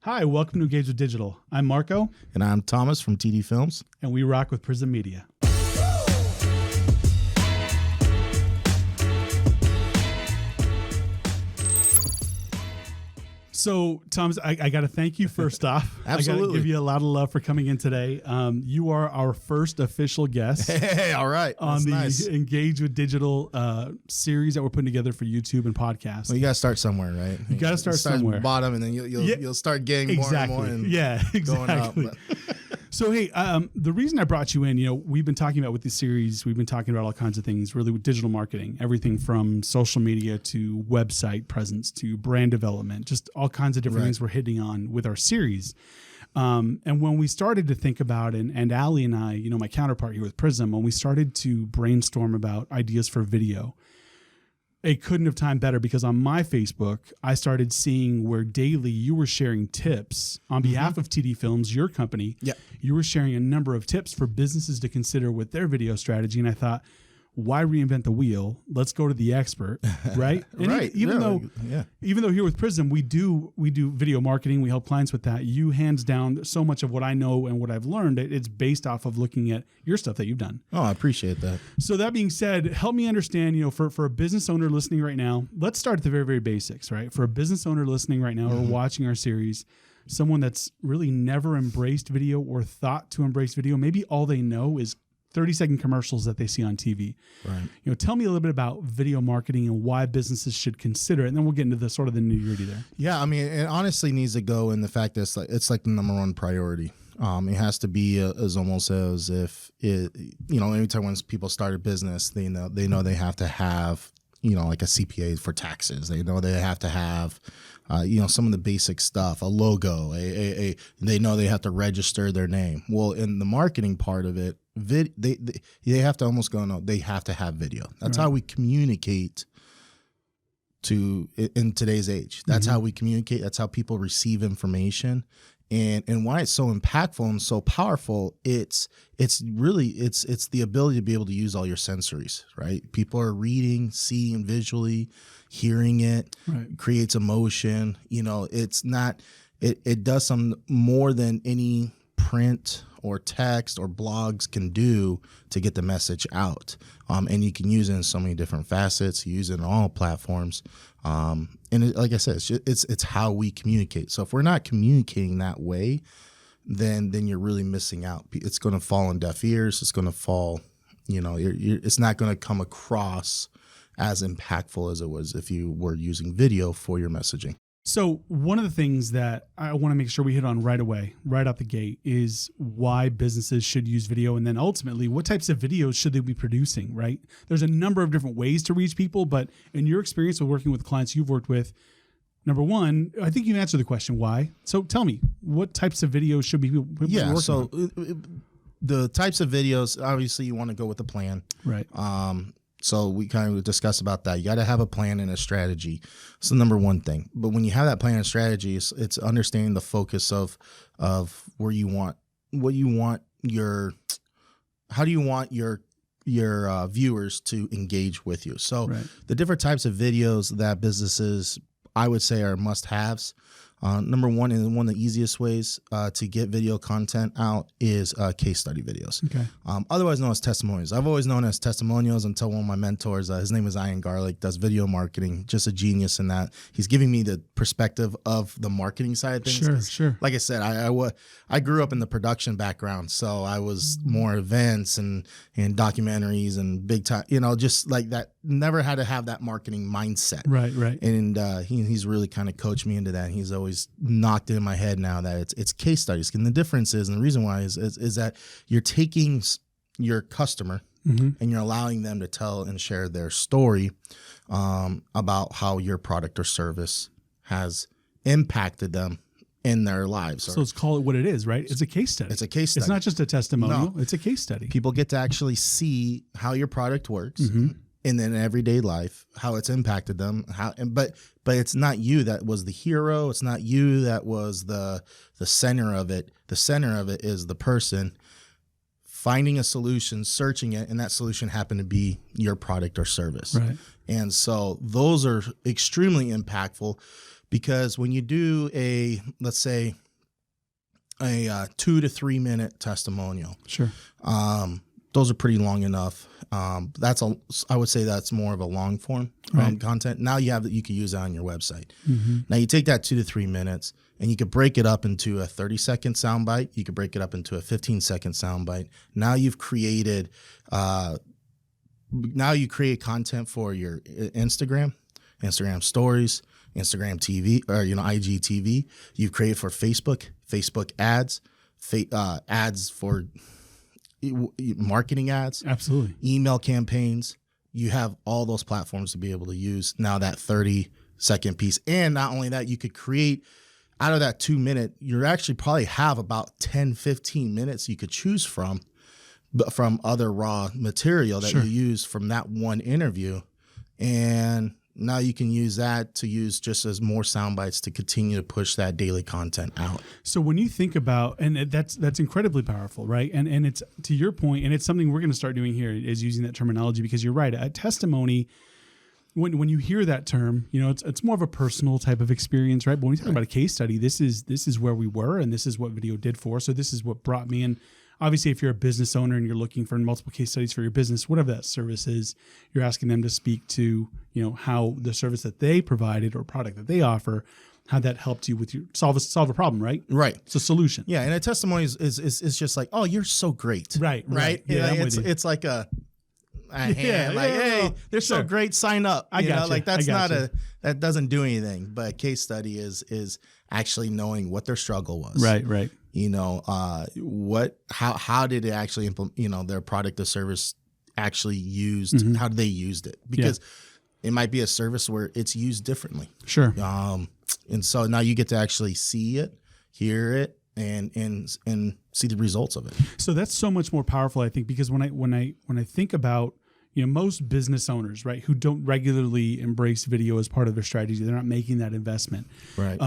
Hi, welcome to Engage with Digital. I'm Marco. And I'm Thomas from TD Films. And we rock with PRISM Media. So, Thomas, I got to thank you first off. Absolutely. I got to give you a lot of love for coming in today. You are our first official guest. Hey, all right. On the nice. Engage with Digital series that we're putting together for YouTube and podcasts. Well, you got to start somewhere, right? You got to start somewhere. At the bottom, and then you'll start getting more and more. And exactly. Going up. So, hey, the reason I brought you in, we've been talking about with this series, we've been talking about all kinds of things, really with digital marketing, everything from social media to website presence to brand development, just all kinds of different things we're hitting on with our series. And when we started to think about, and Ali and I, my counterpart here with PRISM, when we started to brainstorm about ideas for video, it couldn't have timed better because on my Facebook, I started seeing where daily you were sharing tips on behalf of TD Films, your company. Yeah. You were sharing a number of tips for businesses to consider with their video strategy. And I thought, why reinvent the wheel? Let's go to the expert, right? Right. Even though here with PRISM, we do video marketing, we help clients with that. You hands down so much of what I know and what I've learned, it's based off of looking at your stuff that you've done. Oh, I appreciate that. So that being said, help me understand, for a business owner listening right now, let's start at the very, very basics, right? For a business owner listening right now or watching our series, someone that's really never embraced video or thought to embrace video, maybe all they know is 30-second commercials that they see on TV. Right. Tell me a little bit about video marketing and why businesses should consider it, and then we'll get into the sort of the nitty-gritty there. Yeah, I mean, it honestly needs to go in the fact that it's like the number one priority. It has to be as almost as if it, anytime when people start a business, they know they have to have, like a CPA for taxes. They know they have to have, some of the basic stuff, a logo, they know they have to register their name. Well, in the marketing part of it, they have to almost go, no, they have to have video. That's how we communicate in today's age. That's how we communicate. That's how people receive information. And why it's so impactful and so powerful, it's the ability to be able to use all your sensories, right? People are reading, seeing visually, hearing it, creates emotion. It does some more than any print or text or blogs can do to get the message out. And you can use it in so many different facets. You use it on all platforms. Like I said, it's how we communicate. So if we're not communicating that way, then you're really missing out. It's going to fall on deaf ears. It's going to fall, it's not going to come across as impactful as it was if you were using video for your messaging. So one of the things that I want to make sure we hit on right away, right out the gate, is why businesses should use video. And then ultimately, what types of videos should they be producing, right? There's a number of different ways to reach people, but in your experience with working with clients you've worked with, number one, I think you answered the question, why? So tell me, what types of videos should be working on? The types of videos, obviously you want to go with a plan. Right. So we kind of discussed about that. You got to have a plan and a strategy. It's the number one thing. But when you have that plan and strategy, it's understanding the focus of where you want, how do you want your viewers to engage with you. So the different types of videos that businesses, I would say, are must-haves. Number one, and one of the easiest ways to get video content out is case study videos. Okay. Otherwise known as testimonials. I've always known as testimonials until one of my mentors, his name is Ian Garlic, does video marketing, just a genius in that. He's giving me the perspective of the marketing side of things. Sure. Like I said, I grew up in the production background, so I was more events and documentaries and big time, just like that. Never had to have that marketing mindset. Right. And he's really kind of coached me into that. He's always knocked it in my head now that it's case studies. And the difference is, and the reason why is that you're taking your customer and you're allowing them to tell and share their story about how your product or service has impacted them in their lives. So let's call it what it is, right? It's a case study. It's a case study. It's not just a testimonial. No. It's a case study. People get to actually see how your product works in an everyday life, how it's impacted them, but it's not you that was the hero. It's not you that was the center of it. The center of it is the person finding a solution, searching it, and that solution happened to be your product or service. Right. And so those are extremely impactful. because when you do let's say a 2 to 3 minute testimonial, Sure. Those are pretty long enough. I would say that's more of a long form content. Now you can use that on your website. Mm-hmm. Now you take that 2 to 3 minutes and you could break it up into a 30-second soundbite. You could break it up into a 15-second soundbite. Now you've created, now you create content for your Instagram stories, Instagram TV, or IGTV. You've created for Facebook ads, ads for marketing ads, Absolutely, email campaigns. You have all those platforms to be able to use now that 30-second piece. And not only that, you could create out of that 2 minute, you actually probably have about 10, 15 minutes you could choose from other raw material that Sure. you use from that one interview. And now you can use that to use just as more sound bites to continue to push that daily content out. So when you think about, and that's incredibly powerful, right? And it's, to your point, and it's something we're going to start doing here, is using that terminology, because you're right. A testimony, when you hear that term, it's more of a personal type of experience, right? But when we talk about a case study, this is where we were, and this is what video did for us. So this is what brought me in. Obviously, if you're a business owner and you're looking for multiple case studies for your business, whatever that service is, you're asking them to speak to, how the service that they provided or product that they offer, how that helped you with your solve a problem, right? Right. It's a solution. Yeah, and a testimony is just like, oh, you're so great. Right. Yeah, I'm it's with you. it's like a hand, like, hey, they're Sure. so great, sign up. I got you. Like that's I got not you. that doesn't do anything. But a case study is actually knowing what their struggle was. Right. How did it actually implement, their product or service actually used, how did they used it? Because it might be a service where it's used differently. Sure. And so now you get to actually see it, hear it, and see the results of it. So that's so much more powerful, I think, because when I think about, most business owners, right, who don't regularly embrace video as part of their strategy, they're not making that investment. Right.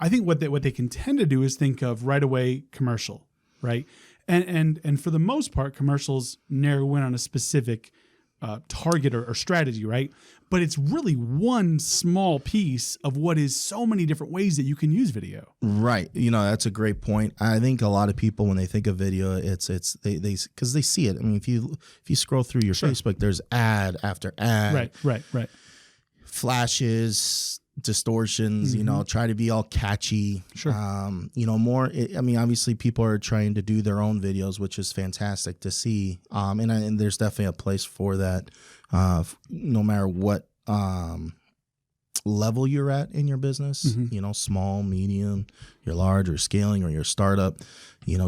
I think what they can tend to do is think of right away commercial, right? And for the most part, commercials narrow in on a specific target or strategy, right? But it's really one small piece of what is so many different ways that you can use video. Right. That's a great point. I think a lot of people, when they think of video, it's they because they see it. I mean, if you scroll through your Sure. Facebook, there's ad after ad. Right. Flashes, distortions, try to be all catchy. Sure. Obviously people are trying to do their own videos, which is fantastic to see. And there's definitely a place for that, no matter what level you're at in your business, small, medium, you're large, or scaling, or you're a startup,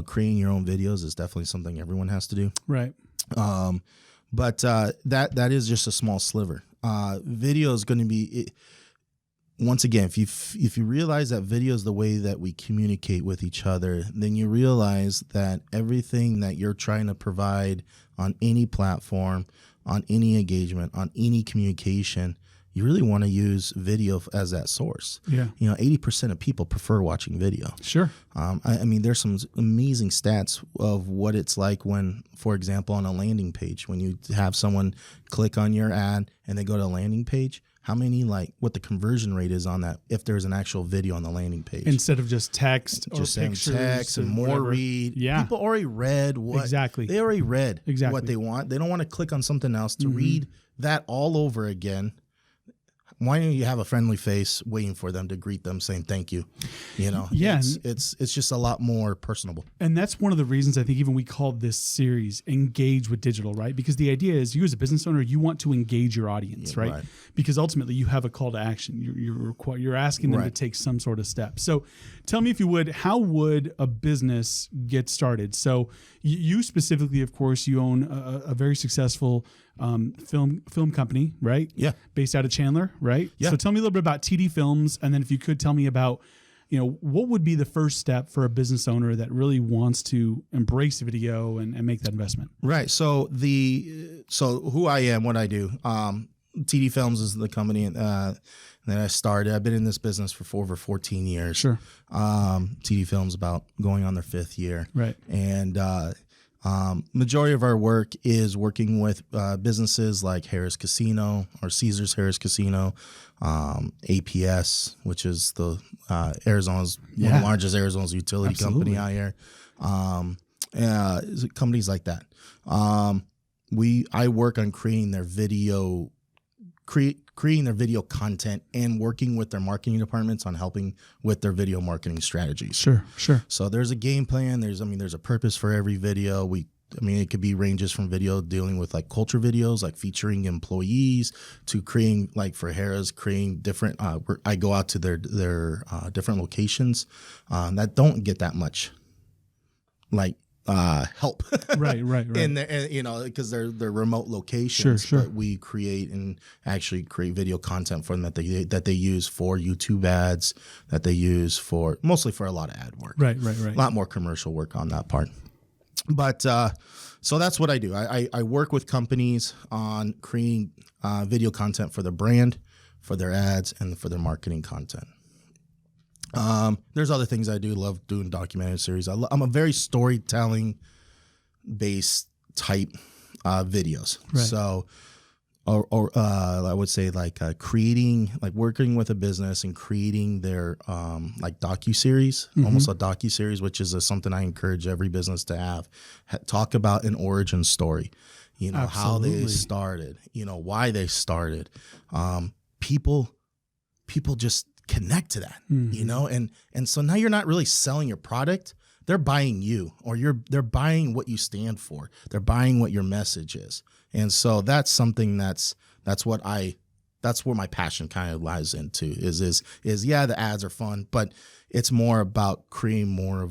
creating your own videos is definitely something everyone has to do. Right. But that is just a small sliver. Video is going to be once again, if you realize that video is the way that we communicate with each other, then you realize that everything that you're trying to provide on any platform, on any engagement, on any communication, you really want to use video as that source. Yeah. 80% of people prefer watching video. Sure. There's some amazing stats of what it's like when, for example, on a landing page, when you have someone click on your ad and they go to a landing page, what the conversion rate is on that if there's an actual video on the landing page. Instead of just text or just pictures. text and more whatever. read. Yeah. People already read what Exactly. they already read Exactly. what they want. They don't want to click on something else to read that all over again. Why don't you have a friendly face waiting for them to greet them saying thank you? Yeah, It's just a lot more personable. And that's one of the reasons I think even we called this series Engage with Digital, right? Because the idea is you as a business owner, you want to engage your audience, Yeah, right? right. Because ultimately you have a call to action. You're asking them to Right. take some sort of step. So tell me, if you would, how would a business get started? So you specifically, of course, you own a very successful film company, right? Yeah. Based out of Chandler, right? Yeah. So tell me a little bit about TD Films, and then if you could tell me about, what would be the first step for a business owner that really wants to embrace video and make that investment? Right. So who I am, what I do. TD Films is the company that I started. I've been in this business for over 14 years. Sure. TD Films about going on their 5th year. Right. And Majority of our work is working with businesses like Harris Casino or Caesars Harris Casino, APS, which is the Arizona's one of the largest Arizona's utility company out here. Companies like that. I work on creating their video, creating their video content and working with their marketing departments on helping with their video marketing strategies. Sure. So there's a game plan. There's a purpose for every video. It could be ranges from video dealing with like culture videos, like featuring employees, to creating, like for Harris, creating different, I go out to their different locations that don't get that much like help. Right. In there, because they're remote locations. Sure. But we create and actually create video content for them that they use for YouTube ads, that they use mostly for a lot of ad work. Right. A lot more commercial work on that part. But so that's what I do. I work with companies on creating video content for their brand, for their ads, and for their marketing content. There's other things I do. Love doing documentary series. I'm a very storytelling based type videos. Right. So, or I would say like creating, like working with a business and creating their like docuseries, almost a docuseries, which is something I encourage every business to have. Talk about an origin story. How they started. Why they started. People just connect to that, and so now you're not really selling your product. They're buying you, or they're buying what you stand for. They're buying what your message is. And so that's something that's where my passion kind of lies into is the ads are fun, but it's more about creating more of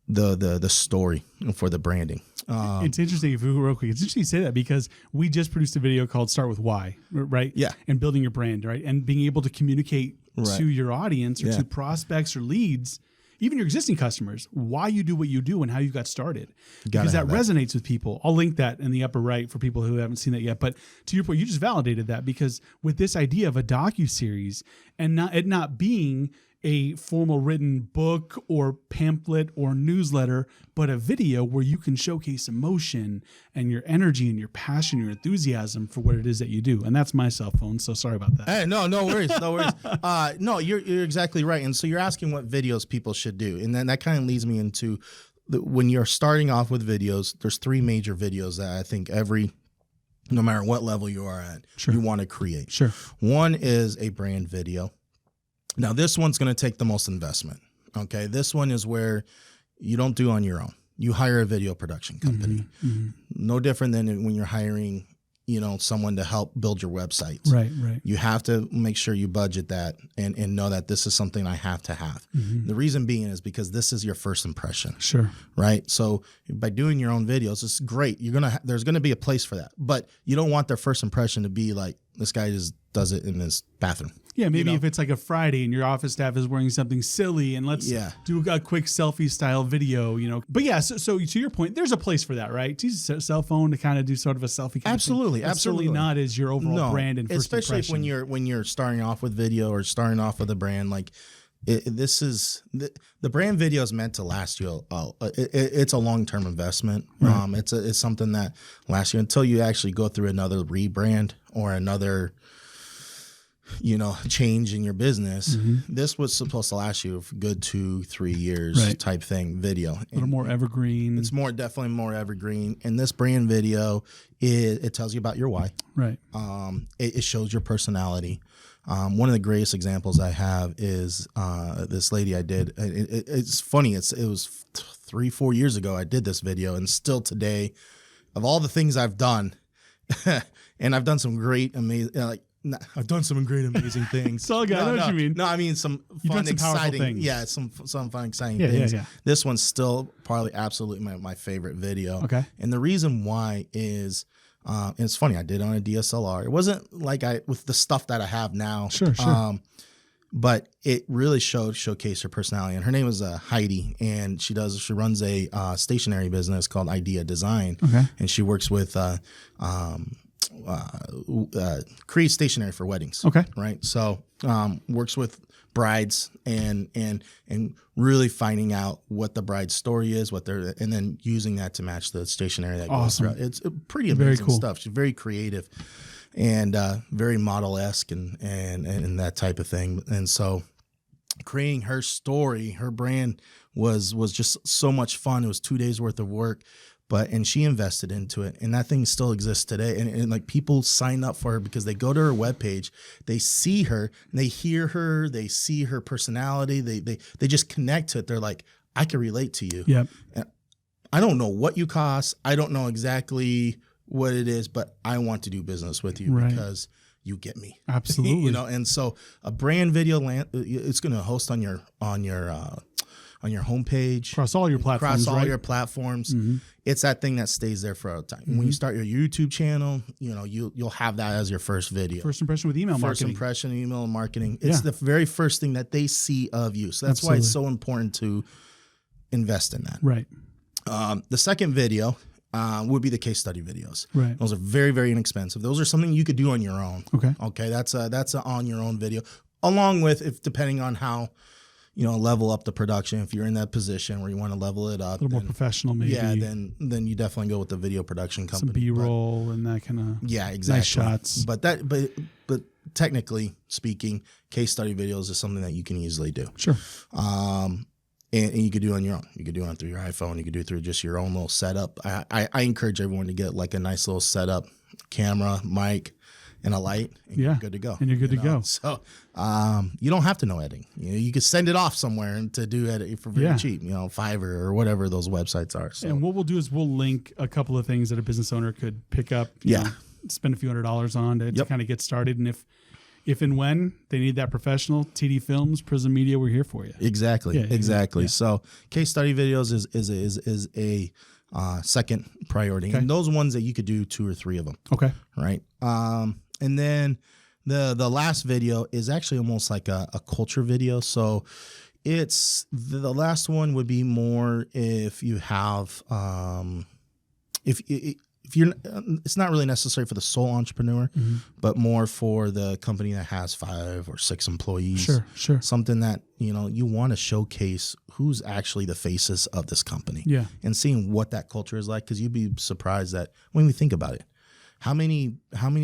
the story for the branding. It's interesting, real quick. It's interesting you say that because we just produced a video called "Start with Why," right? Yeah. And building your brand, right, and being able to communicate to your audience or to prospects or leads, even your existing customers, why you do what you do and how you got started, because that resonates with people. I'll link that in the upper right for people who haven't seen that yet. But to your point, you just validated that, because with this idea of a docuseries and not being a formal written book or pamphlet or newsletter, but a video where you can showcase emotion and your energy and your passion, your enthusiasm for what it is that you do. And that's my cell phone, so sorry about that. Hey, no worries. No, you're exactly right. And so you're asking what videos people should do. And then that kind of leads me into when you're starting off with videos, there's 3 major videos that I think no matter what level you are at, you want to create. Sure. One is a brand video. Now, this one's going to take the most investment. Okay. This one is where you don't do on your own. You hire a video production company. No different than when you're hiring, someone to help build your websites. Right. You have to make sure you budget that and know that this is something I have to have. The reason being is because this is your first impression. Sure. Right. So by doing your own videos, it's great. There's going to be a place for that, but you don't want their first impression to be like, this guy just does it in his bathroom. Yeah, maybe if it's like a Friday and your office staff is wearing something silly and let's do a quick selfie style video, But yeah, so to your point, there's a place for that, right? To use a cell phone to kind of do sort of a selfie. Absolutely. Certainly not as your overall brand and first especially impression. when you're starting off with video or starting off with a brand like. The brand video is meant to last you. It's a long-term investment. Right. It's something that lasts you until you actually go through another rebrand or another, change in your business. This was supposed to last you a good 2-3 years type thing. Video, a little more evergreen. It's definitely more evergreen. And this brand video, it tells you about your why. Right. It shows your personality. One of the greatest examples I have is this lady I did. It's funny. It was 3-4 years ago I did this video, and still today, of all the things I've done, and I've done some great, amazing, amazing things. So I know what you mean. No, I mean some fun, exciting things. Yeah, some fun, exciting things. Yeah. This one's still probably absolutely my favorite video. Okay. And the reason why is. It's funny. I did it on a DSLR. It wasn't like with the stuff that I have now. Sure. But it really showcased her personality. And her name is Heidi, and she runs a stationery business called Idea Design. Okay. And she works with create stationery for weddings. Okay. Right. So works with brides and really finding out what the bride's story is, and then using that to match the stationery that goes throughout. It's pretty amazing cool stuff. She's very creative and very model-esque and that type of thing. And so creating her story, her brand was just so much fun. It was 2 days worth of work. And she invested into it, and that thing still exists today. And like people sign up for her because they go to her webpage, they see her, they hear her, they see her personality, they just connect to it. They're like, I can relate to you. Yep. And I don't know what you cost. I don't know exactly what it is, but I want to do business with you because you get me. Absolutely. You know, and so a brand video it's going to host on your homepage, across all your platforms, your platforms. Mm-hmm. It's that thing that stays there for a time. Mm-hmm. When you start your YouTube channel, you know, you'll have that as your first video. First impression with email marketing. First impression, email marketing. It's the very first thing that they see of you. So that's why it's so important to invest in that. Right. The second video would be the case study videos. Right. Those are very, very inexpensive. Those are something you could do on your own. Okay. Okay. That's a on your own video, along with depending on how, you know, level up the production. If you're in that position where you want to level it up, a little more professional, maybe. Yeah, then you definitely go with the video production company. Some B-roll and that kind of exactly. Nice shots. But technically speaking, case study videos is something that you can easily do. Sure. And you could do it on your own. You could do it through your iPhone. You could do it through just your own little setup. I encourage everyone to get like a nice little setup, camera, mic, and a light, and you're good to go. And you're good to go. So you don't have to know editing. You know, you could send it off somewhere and to do editing for very cheap, you know, Fiverr or whatever those websites are. So. And what we'll do is we'll link a couple of things that a business owner could pick up, you know, spend a few $100s on to kind of get started. And if and when they need that professional, TD Films, PRISM Media, we're here for you. Exactly. Yeah. So case study videos is a second priority. Okay. And those ones that you could do 2 or 3 of them. Okay. Right. And then the last video is actually almost like a culture video. So it's the last one would be more if you have if you're, it's not really necessary for the sole entrepreneur, but more for the company that has 5 or 6 employees. Sure. Something that, you know, you want to showcase who's actually the faces of this company. Yeah. And seeing what that culture is like, because you'd be surprised that when we think about it, how many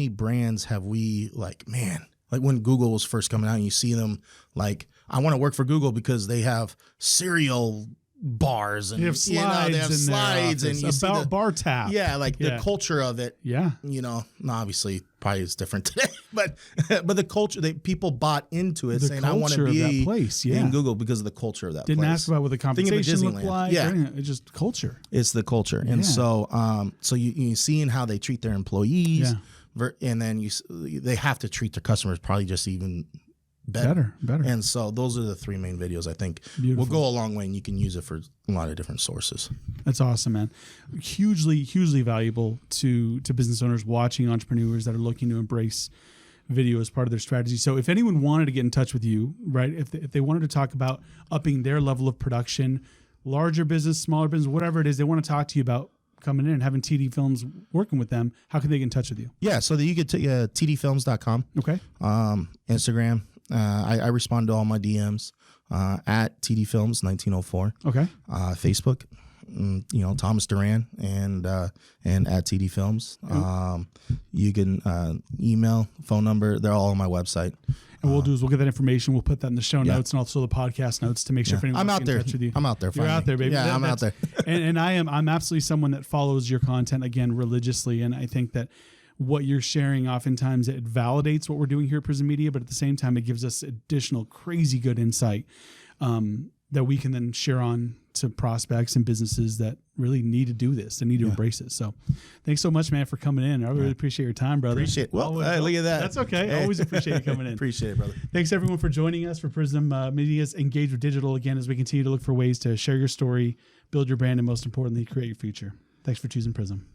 brands have we like when Google was first coming out and you see them like, I want to work for Google because they have cereal bars and they have slides and you see the bar tap. Yeah, like the culture of it. Yeah. You know, obviously probably is different today, but the culture, people bought into it, saying I want to be that place, in Google because of the culture of that Didn't place. ask about what the compensation looked like. Yeah. It's just culture. It's the culture. And so you seeing how they treat their employees, and then they have to treat their customers probably just even better. And so those are the 3 main videos I think will go a long way, and you can use it for a lot of different sources. That's awesome, man. Hugely valuable to business owners watching, entrepreneurs that are looking to embrace video as part of their strategy. So if anyone wanted to get in touch with you, right, if they wanted to talk about upping their level of production, larger business, smaller business, whatever it is, they want to talk to you about coming in and having TD Films working with them, how can they get in touch with you? Yeah, so that you get to tdfilms.com. Okay. Instagram. I respond to all my DMs at TD Films 1904. Okay. Facebook, you know, Thomas Duran and at TD Films. You can email, phone number. They're all on my website. And what we'll do is we'll get that information. We'll put that in the show notes and also the podcast notes to make sure if anyone I'm wants out to get there. in touch with you. I'm out there. You're out there, baby. Yeah, I'm out there. and I'm absolutely someone that follows your content again religiously, and I think that what you're sharing oftentimes it validates what we're doing here at PRISM Media, but at the same time it gives us additional crazy good insight that we can then share on to prospects and businesses that really need to do this and need to embrace it. So thanks so much, man, for coming in. I really appreciate your time, brother. Appreciate it. Well, hey, look at that. That's okay. I always appreciate you coming in. Appreciate it, brother. Thanks everyone for joining us for PRISM Media's Engage with Digital again as we continue to look for ways to share your story, build your brand, and most importantly, create your future. Thanks for choosing PRISM.